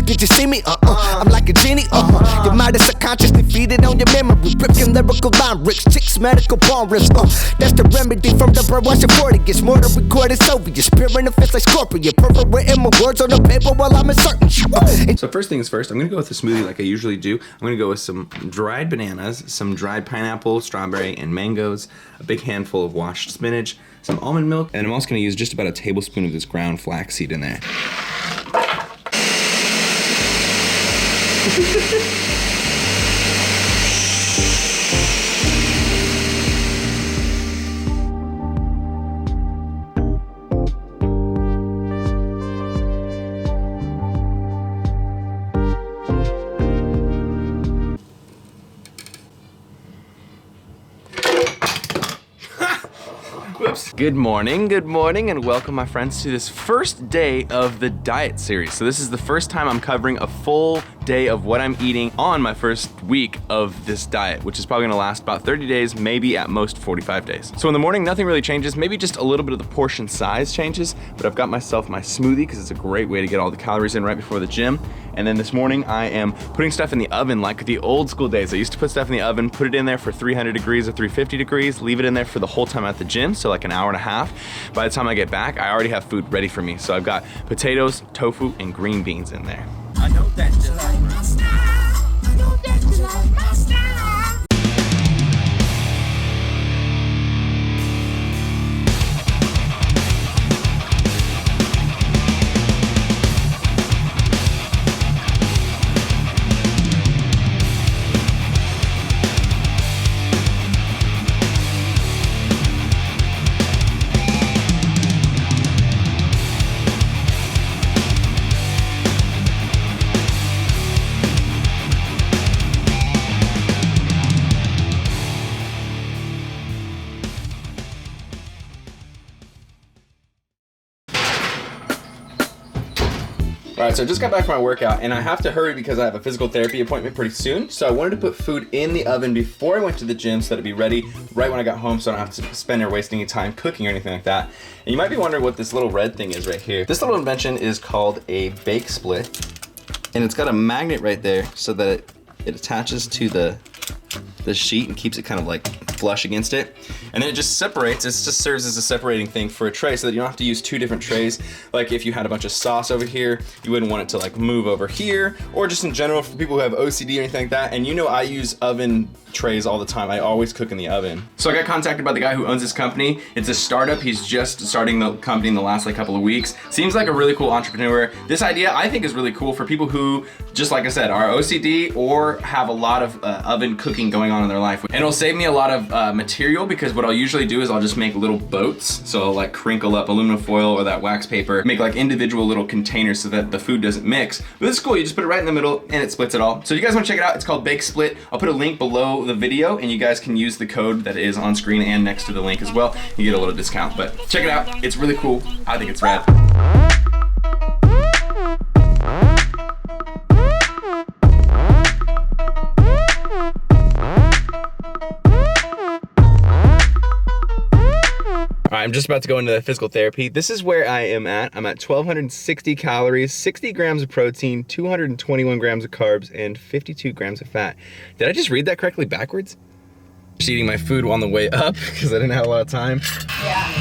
Did you see me? I'm like a genie. Your mind is subconsciously feeding on your memory. Ripping lyrical lyrics, chicks, medical bomb risk. That's the remedy from the brainwashing 40. It's more to record in Soviet. Spirit in fist like scorpion. Perforating my words on the paper while I'm uncertain. So first things first, I'm gonna go with a smoothie like I usually do. I'm gonna go with some dried bananas, some dried pineapple, strawberry, and mangoes, a big handful of washed spinach, some almond milk, and I'm also gonna use just about a tablespoon of this ground flaxseed in there. Whoops. Good morning, and welcome my friends to this first day of the diet series. So this is the first time I'm covering a full day of what I'm eating on my first week of this diet, which is probably gonna last about 30 days, maybe at most 45 days. So in the morning, nothing really changes, maybe just a little bit of the portion size changes, but I've got myself my smoothie because it's a great way to get all the calories in right before the gym. And then this morning I am putting stuff in the oven like the old school days. I used to put stuff in the oven, put it in there for 300 degrees or 350 degrees, leave it in there for the whole time at the gym, so like an hour and a half. By the time I get back, I already have food ready for me. So I've got potatoes, tofu, and green beans in there. I know that you like my style. I know that you like my style. All right, so I just got back from my workout and I have to hurry because I have a physical therapy appointment pretty soon. So I wanted to put food in the oven before I went to the gym so that it'd be ready right when I got home so I don't have to spend or waste any time cooking or anything like that. And you might be wondering what this little red thing is right here. This little invention is called a bake split, and it's got a magnet right there so that it attaches to the sheet and keeps it kind of like flush against it. And then it just separates. It just serves as a separating thing for a tray so that you don't have to use two different trays. Like if you had a bunch of sauce over here, you wouldn't want it to like move over here, or just in general for people who have OCD or anything like that. And you know I use oven trays all the time. I always cook in the oven. So I got contacted by the guy who owns this company. It's a startup. He's just starting the company in the last like couple of weeks. Seems like a really cool entrepreneur. This idea I think is really cool for people who, just like I said, are OCD or have a lot of oven cooking going on in their life. And it'll save me a lot of material because what I'll usually do is I'll just make little boats. So I'll like crinkle up aluminum foil or that wax paper, make like individual little containers so that the food doesn't mix. But this is cool. You just put it right in the middle and it splits it all. So if you guys want to check it out, it's called Bake Split. I'll put a link below the video and you guys can use the code that is on screen and next to the link as well. You get a little discount, but check it out. It's really cool. I think it's rad. I'm just about to go into the physical therapy. This is where I am at. I'm at 1,260 calories, 60 grams of protein, 221 grams of carbs, and 52 grams of fat. Did I just read that correctly backwards? Just eating my food on the way up because I didn't have a lot of time. Yeah.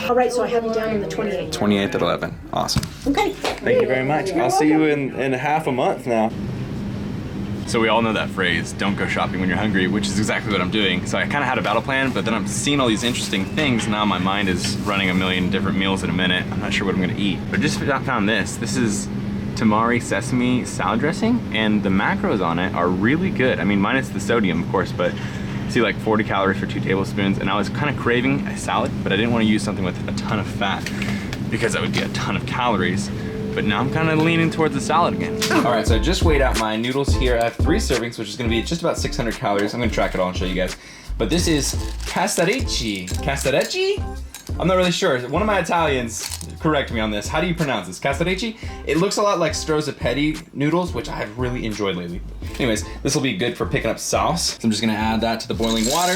All right, so I have you down on the 28th. 28th at 11. Awesome. Okay. Thank you very much. I'll see you in half a month now. So we all know that phrase, don't go shopping when you're hungry, which is exactly what I'm doing. So I kind of had a battle plan, but then I'm seeing all these interesting things. Now my mind is running a million different meals in a minute. I'm not sure what I'm gonna eat. But I just found this. This is tamari sesame salad dressing, and the macros on it are really good. I mean, minus the sodium, of course, but see like 40 calories for 2 tablespoons. And I was kind of craving a salad, but I didn't want to use something with a ton of fat because that would be a ton of calories. But now I'm kind of leaning towards the salad again. All right, so I just weighed out my noodles here. I have 3 servings, which is gonna be just about 600 calories. I'm gonna track it all and show you guys. But this is castarecci. Castarecci? I'm not really sure. One of my Italians correct me on this. How do you pronounce this? Castarecci? It looks a lot like strozzapetti noodles, which I have really enjoyed lately. Anyways, this will be good for picking up sauce. So I'm just gonna add that to the boiling water.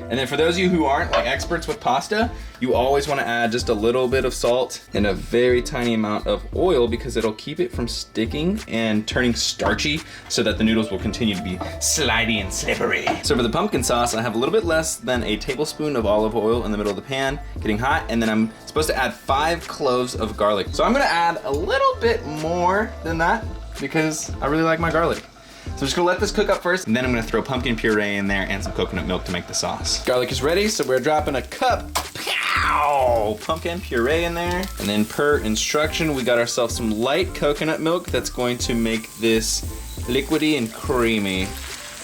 And then for those of you who aren't like experts with pasta, you always want to add just a little bit of salt and a very tiny amount of oil because it'll keep it from sticking and turning starchy so that the noodles will continue to be slidey and slippery. So for the pumpkin sauce, I have a little bit less than a tablespoon of olive oil in the middle of the pan, getting hot, and then I'm supposed to add 5 cloves of garlic. So I'm gonna add a little bit more than that because I really like my garlic. So I'm just gonna let this cook up first, and then I'm gonna throw pumpkin puree in there and some coconut milk to make the sauce. Garlic is ready, so we're dropping a cup, pumpkin puree in there. And then per instruction, we got ourselves some light coconut milk that's going to make this liquidy and creamy.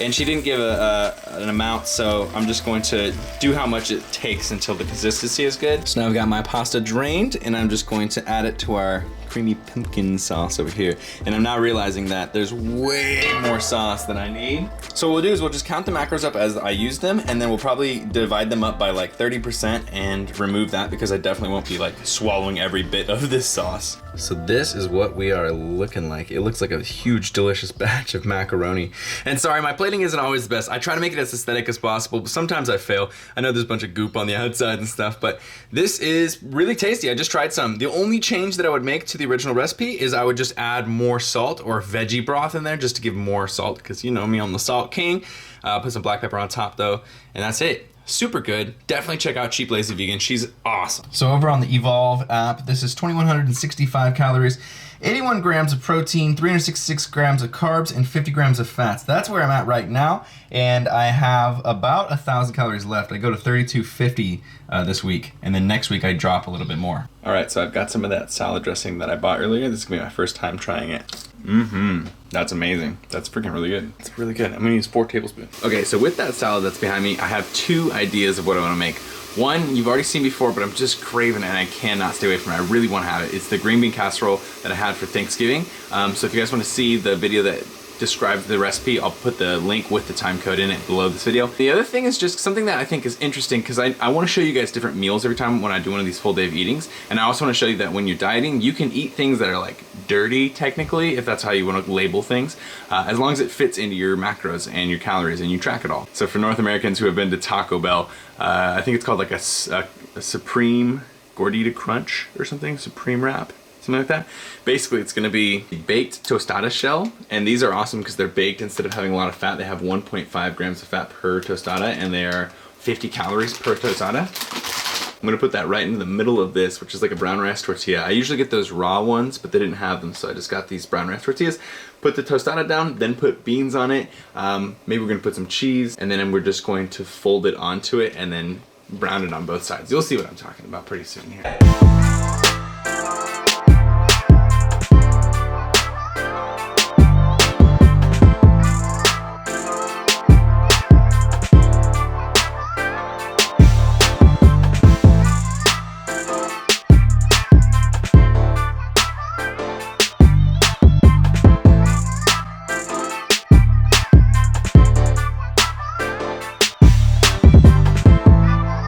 And she didn't give an amount, so I'm just going to do how much it takes until the consistency is good. So now I've got my pasta drained, and I'm just going to add it to our creamy pumpkin sauce over here. And I'm now realizing that there's way more sauce than I need. So what we'll do is we'll just count the macros up as I use them, and then we'll probably divide them up by like 30% and remove that because I definitely won't be like swallowing every bit of this sauce. So this is what we are looking like. It looks like a huge, delicious batch of macaroni. And sorry, my plating isn't always the best. I try to make it as aesthetic as possible, but sometimes I fail. I know there's a bunch of goop on the outside and stuff, but this is really tasty. I just tried some. The only change that I would make to the original recipe is I would just add more salt or veggie broth in there just to give more salt, because you know me, I'm the salt king. Put some black pepper on top though, and that's it. Super good. Definitely check out Cheap Lazy Vegan. She's awesome. So over on the Evolve app, this is 2,165 calories, 81 grams of protein, 366 grams of carbs, and 50 grams of fats. That's where I'm at right now, and I have about 1,000 calories left. I go to 3,250 this week, and then next week I drop a little bit more. All right, so I've got some of that salad dressing that I bought earlier. This is gonna be my first time trying it. That's amazing. That's freaking really good. It's really good. I'm gonna use 4 tablespoons. Okay, so with that salad that's behind me, I have 2 ideas of what I wanna make. One, you've already seen before, but I'm just craving it and I cannot stay away from it. I really wanna have it. It's the green bean casserole that I had for Thanksgiving. So if you guys wanna see the video that describes the recipe, I'll put the link with the time code in it below this video. The other thing is just something that I think is interesting because I want to show you guys different meals every time when I do one of these full day of eatings. And I also want to show you that when you're dieting, you can eat things that are like dirty technically, if that's how you want to label things, as long as it fits into your macros and your calories and you track it all. So for North Americans who have been to Taco Bell, I think it's called like a Supreme Gordita Crunch or something, Supreme Wrap. Something like that. Basically, it's gonna be baked tostada shell, and these are awesome because they're baked instead of having a lot of fat. They have 1.5 grams of fat per tostada, and they are 50 calories per tostada. I'm gonna put that right into the middle of this, which is like a brown rice tortilla. I usually get those raw ones, but they didn't have them, so I just got these brown rice tortillas. Put the tostada down, then put beans on it. Maybe we're gonna put some cheese, and then we're just going to fold it onto it and then brown it on both sides. You'll see what I'm talking about pretty soon here.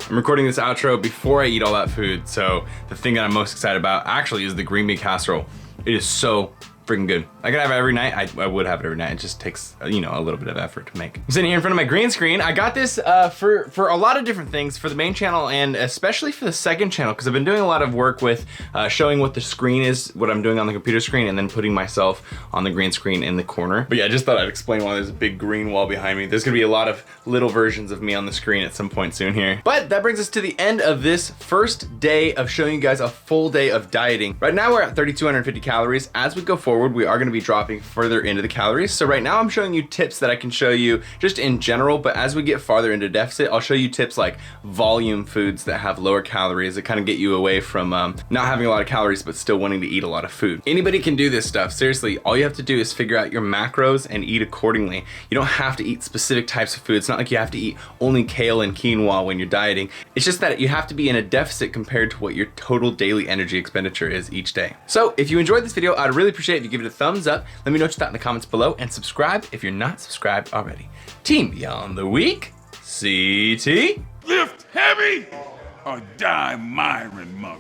I'm recording this outro before I eat all that food, so the thing that I'm most excited about actually is the green bean casserole. It is so freaking good. I could have it every night. I would have it every night. It just takes, you know, a little bit of effort to make. I'm sitting here in front of my green screen. I got this for a lot of different things, for the main channel and especially for the second channel, because I've been doing a lot of work with showing what the screen is, what I'm doing on the computer screen, and then putting myself on the green screen in the corner. But yeah, I just thought I'd explain why there's a big green wall behind me. There's gonna be a lot of little versions of me on the screen at some point soon here. But that brings us to the end of this first day of showing you guys a full day of dieting. Right now we're at 3,250 calories. As we go forward, we are gonna be dropping further into the calories. So right now I'm showing you tips that I can show you just in general, but as we get farther into deficit, I'll show you tips like volume foods that have lower calories that kind of get you away from not having a lot of calories, but still wanting to eat a lot of food. Anybody can do this stuff. Seriously, all you have to do is figure out your macros and eat accordingly. You don't have to eat specific types of food. It's not like you have to eat only kale and quinoa when you're dieting. It's just that you have to be in a deficit compared to what your total daily energy expenditure is each day. So if you enjoyed this video, I'd really appreciate if you give it a thumbs up. Let me know what you thought in the comments below, and subscribe if you're not subscribed already. Team Beyond the Week, CT. Lift heavy or die, MIRIN, mother.